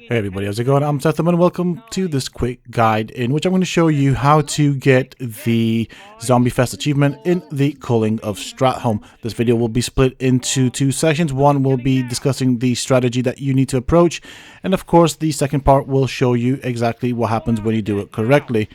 Hey everybody, how's it going? I'm Sethum and welcome to this quick guide in which I'm going to show you how to get the Zombiefest Achievement in the Culling of Sethum. This video will be split into two sections. One will be discussing the strategy that you need to approach, and of course the second part will show you exactly what happens when you do it correctly.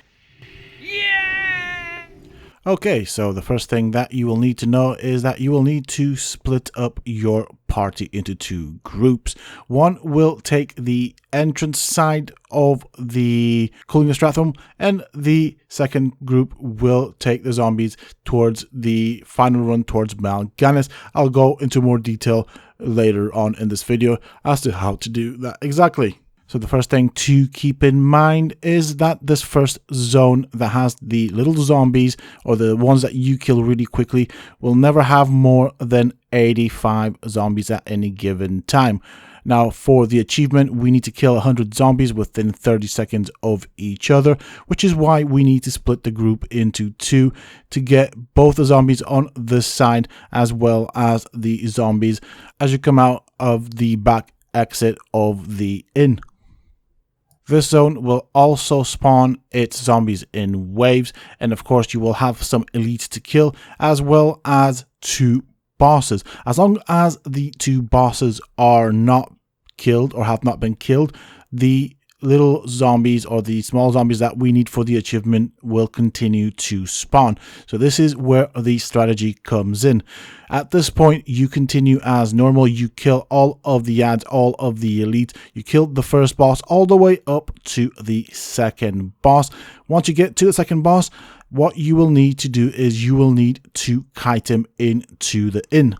Okay, so the first thing that you will need to know is that you will need to split up your party into two groups. One will take the entrance side of the Culling of Sethum, and the second group will take the zombies towards the final run towards Mount Gannis. I'll go into more detail later on in this video as to how to do that exactly. So the first thing to keep in mind is that this first zone that has the little zombies, or the ones that you kill really quickly, will never have more than 85 zombies at any given time. Now for the achievement, we need to kill 100 zombies within 30 seconds of each other, which is why we need to split the group into two to get both the zombies on this side as well as the zombies as you come out of the back exit of the inn. This zone will also spawn its zombies in waves, and of course you will have some elites to kill as well as two bosses. As long as the two bosses are not killed or have not been killed, the little zombies or the small zombies that we need for the achievement will continue to spawn. So this is where the strategy comes in. At this point, you continue as normal. You kill all of the ads, all of the elites. You killed the first boss all the way up to the second boss. Once you get to the second boss, what you will need to do is you will need to kite him into the inn.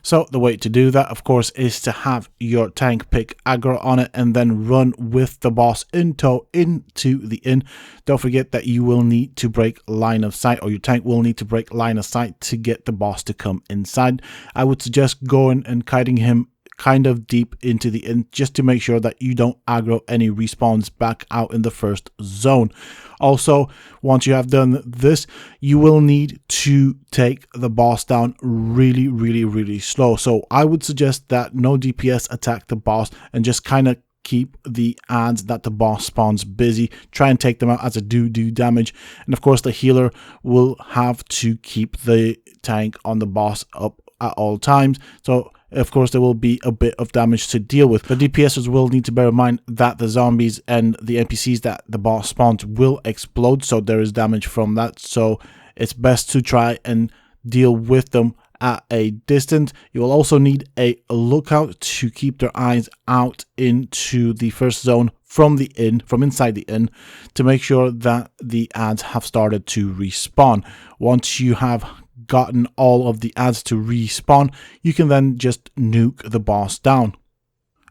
So the way to do that, of course, is to have your tank pick aggro on it and then run with the boss in tow into the inn. Don't forget that you will need to break line of sight, or your tank will need to break line of sight to get the boss to come inside. I would suggest going and kiting him kind of deep into the inn just to make sure that you don't aggro any respawns back out in the first zone. Also, once you have done this, you will need to take the boss down really slow. So I would suggest that no DPS attack the boss and just kind of keep the ads that the boss spawns busy. Try and take them out as a do damage. And of course the healer will have to keep the tank on the boss up at all times. So of course there will be a bit of damage to deal with. The DPSers will need to bear in mind that the zombies and the NPCs that the boss spawns will explode, so there is damage from that. So it's best to try and deal with them at a distance. You will also need a lookout to keep their eyes out into the first zone from the inn, from inside the inn, to make sure that the ads have started to respawn. Once you have gotten all of the ads to respawn, you can then just nuke the boss down.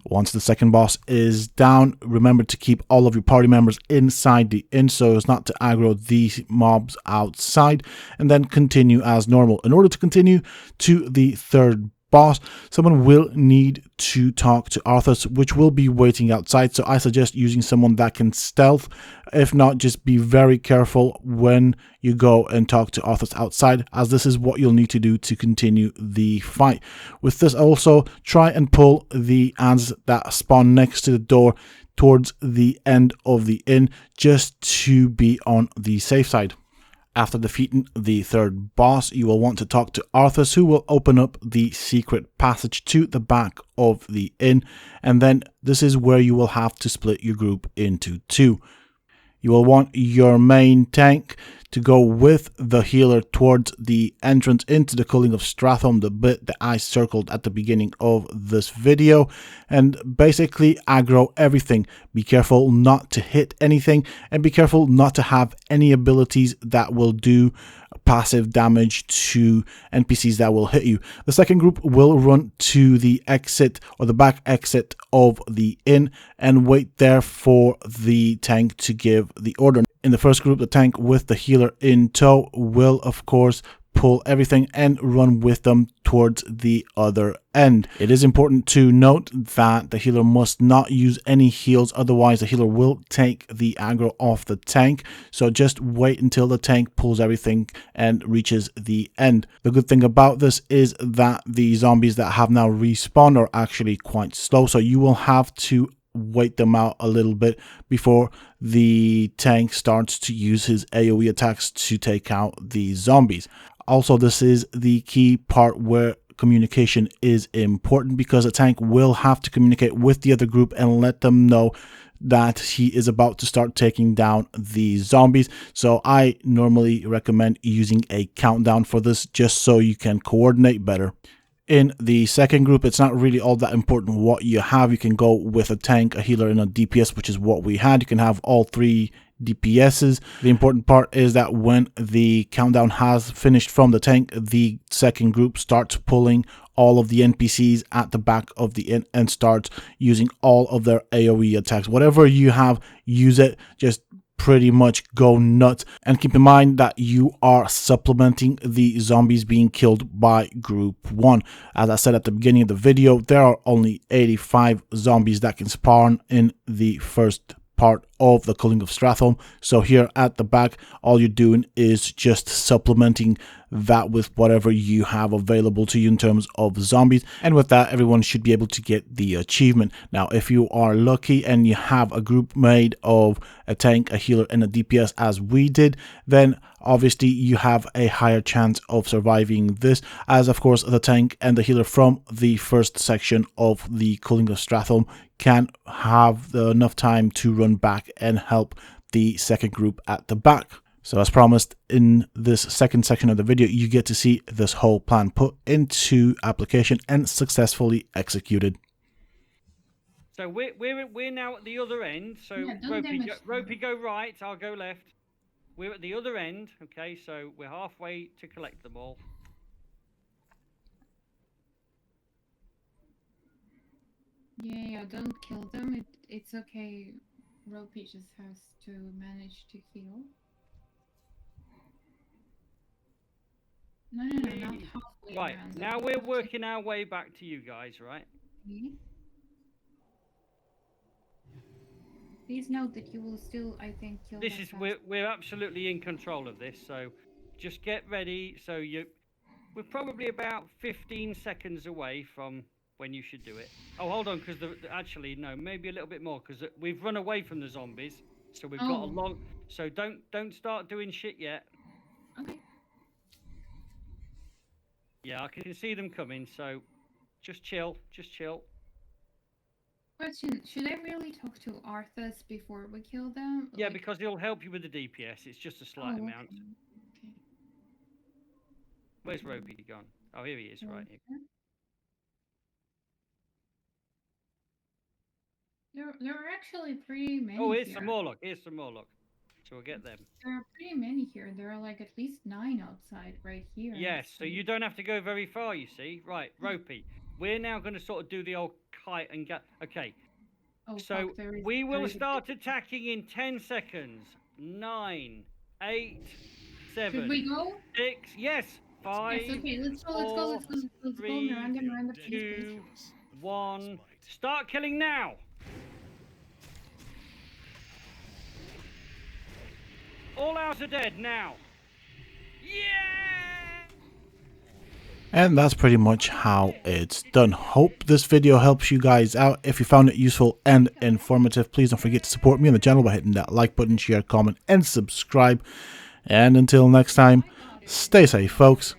Once the second boss is down, remember to keep all of your party members inside the inn so as not to aggro these mobs outside, and then continue as normal. In order to continue to the third boss, someone will need to talk to Arthas, which will be waiting outside. So I suggest using someone that can stealth. If not, just be very careful when you go and talk to Arthas outside, as this is what you'll need to do to continue the fight. With this also, try and pull the ads that spawn next to the door towards the end of the inn, just to be on the safe side. After defeating the third boss, you will want to talk to Arthas, who will open up the secret passage to the back of the inn, and then this is where you will have to split your group into two. You will want your main tank to go with the healer towards the entrance into the Culling of Sethum, the bit that I circled at the beginning of this video, and basically aggro everything. Be careful not to hit anything, and be careful not to have any abilities that will do passive damage to NPCs that will hit you. The second group will run to the exit, or the back exit of the inn, and wait there for the tank to give the order. In the first group, the tank with the healer in tow will of course pull everything and run with them towards the other end. It is important to note that the healer must not use any heals, otherwise the healer will take the aggro off the tank. So just wait until the tank pulls everything and reaches the end. The good thing about this is that the zombies that have now respawned are actually quite slow, so you will have to wait them out a little bit before the tank starts to use his AoE attacks to take out the zombies. Also, this is the key part where communication is important, because a tank will have to communicate with the other group and let them know that he is about to start taking down the zombies. So I normally recommend using a countdown for this, just so you can coordinate better. In the second group, it's not really all that important what you have. You can go with a tank, a healer, and a DPS, which is what we had. You can have all three DPSs. The important part is that when the countdown has finished from the tank, the second group starts pulling all of the NPCs at the back of the inn and starts using all of their AoE attacks. Whatever you have, use it. Just pretty much go nuts, and keep in mind that you are supplementing the zombies being killed by group 1. As I said at the beginning of the video, there are only 85 zombies that can spawn in the first part of the culling of Sethum. So here at the back, all you're doing is just supplementing that with whatever you have available to you in terms of zombies, and with that everyone should be able to get the achievement. Now if you are lucky and you have a group made of a tank, a healer, and a DPS as we did, then obviously you have a higher chance of surviving this, as of course the tank and the healer from the first section of the culling of Sethum can have enough time to run back and help the second group at the back. So as promised, in this second section of the video, you get to see this whole plan put into application and successfully executed. So we're now at the other end. So yeah, Ropey go right, I'll go left. We're at the other end, okay? So we're halfway to collect them all. Yeah, don't kill them. It's okay. Ropey just has to manage to heal. No, not halfway. Right, now we're working our way back to you guys, right? Okay. Please note that you will still, I think, kill them. We're absolutely in control of this, so just get ready. So we're probably about 15 seconds away from when you should do it. Oh, hold on, because actually no, maybe a little bit more, because we've run away from the zombies, so we've got a long. So don't start doing shit yet. Okay. Yeah, I can see them coming, so just chill, just chill. Question, should I really talk to Arthas before we kill them? Yeah, because he'll help you with the DPS. It's just a slight amount. Okay. Where's Ropey gone? Oh, here he is, right here. There are actually pretty many. Oh, here's some more, look. Here's some more, look. So we'll get them. There are pretty many here. There are like at least 9 outside right here. Yes, so you don't have to go very far, you see. Right, Ropey. We're now going to sort of do the old kite and get... Okay. So we will start attacking in 10 seconds. 9, 8, 7... Should we go? 6... Yes! 5... Yes, okay, let's go. 3, 2, 1... Start killing now! All ours are dead now. Yeah! And that's pretty much how it's done. Hope this video helps you guys out. If you found it useful and informative, please don't forget to support me on the channel by hitting that like button, share, comment, and subscribe. And until next time, stay safe, folks.